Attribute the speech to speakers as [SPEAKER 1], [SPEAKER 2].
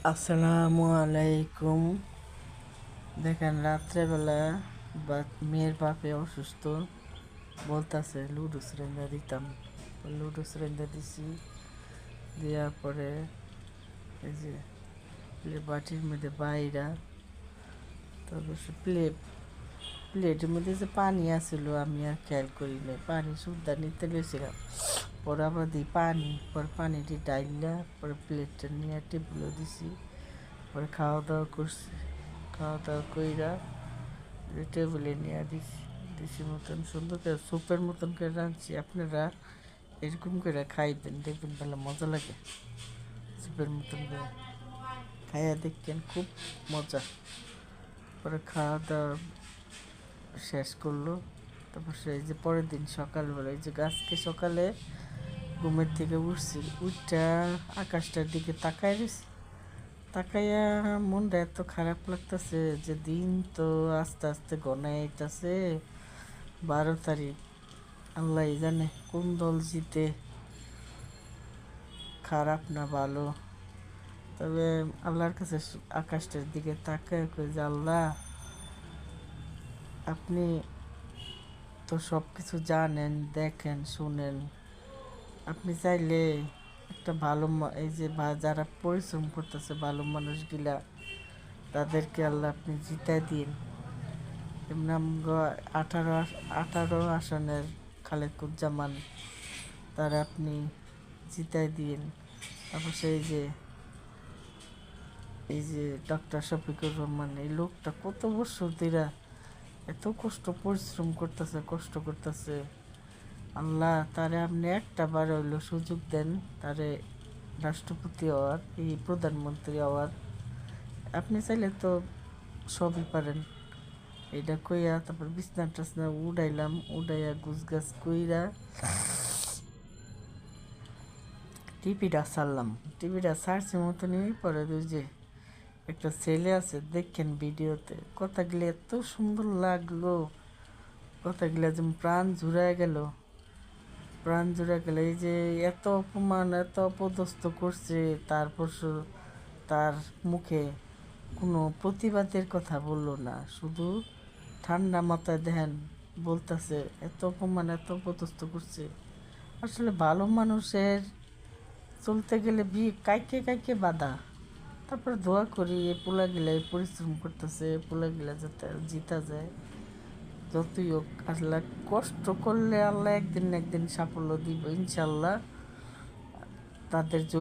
[SPEAKER 1] আসসালামু আলাইকুম। দেখেন রাত্রেবেলা বা মেয়ের বাপে অসুস্থ, বলতাছে লুডো সিলিন্ডার দিতাম। লুডো সিলিন্ডার দিছি, দেওয়ার পরে এই যে বাটির মধ্যে বাইরা, তারপর সে প্লেটের মধ্যে যে পানি আসছিল আমি আর খেয়াল করি না, পানি সুদ্ধা নিতে লেছিলাম। পরে আবার দিই পানি, পরে পানিটি ডাইলা পরে প্লেটটা নিয়ে টেবিলে দিছি। পরে খাওয়া দাওয়া করছি, খাওয়া দাওয়া কইরা টেবিলে নিয়ে দিছি মতন সুন্দর করে স্যুপের মতন করে রাঁধছি। আপনারা এরকম করে খাইবেন, দেখবেন ভালো মজা লাগে। স্যুপের মতন করে খাইয়া দেখবেন, খুব মজা। পরে খাওয়া দাওয়া শেষ করলো। তারপর সেই যে পরের দিন সকালবেলা, এই যে আজকে সকালে ঘুমের থেকে উঠছি, উঠটা আকাশটার দিকে তাকায় রয়েছি। তাকাইয়া মনটা এত খারাপ লাগতেছে যে দিন তো আস্তে আস্তে গনাইতেছে। 12 তারিখ, আল্লাহ জানে কোন দল জিতে, খারাপ না ভালো। তবে আল্লাহর কাছে আকাশটার দিকে তাকায় কই যে আল্লাহ, আপনি তো সব কিছু জানেন, দেখেন, শুনেন। আপনি চাইলে একটা ভালো এই যে যারা পরিশ্রম করতেছে ভালো মানুষগুলা, তাদেরকে আল্লাহ আপনি জিতাই দিন। এমনি আমগো 18 আসনের খালেকুজ্জামান, তারা আপনি জিতাই দিন। তারপর এই যে ডক্টর শফিকুর রহমান, এই লোকটা কত বছর ধরে এত পরিশ্রম করতেছে। আল্লাহ, তারে আপনি একটা বার হইলো সুযোগ দেন, তারে রাষ্ট্রপতি হওয়ার, এই প্রধানমন্ত্রী হওয়ার। আপনি চাইলে তো সবই পারেন। এটা কইয়া তারপর বিছনা টাছনা উড়াইলাম, উড়াইয়া গুছগাছ কইরা টিভিটা সারছি মতনই। পরে ওই যে একটা ছেলে আছে, দেখেন ভিডিওতে, কথাগুলো এত সুন্দর লাগলো, কথাগুলো যেমন প্রাণ জুড়ায় গেল। এই যে এত অপমান, এত অপদস্থ করছে, তারপর তার মুখে কোনো প্রতিবাদের কথা বললো না, শুধু ঠান্ডা মাথায় দেখেন বলতেছে এত অপমান, এত অপদস্থ করছে। আসলে ভালো মানুষের চলতে গেলে কাইকে কাইকে বাধা। তারপর দোয়া করি এই পোলাগুলা পরিশ্রম করতেছে, পোলাগুলা যাতে জিতা যায়। যতই হোক আল্লাহ, কষ্ট করলে আল্লাহ একদিন না একদিন সাফল্য দিব ইনশাল্লাহ। তাদের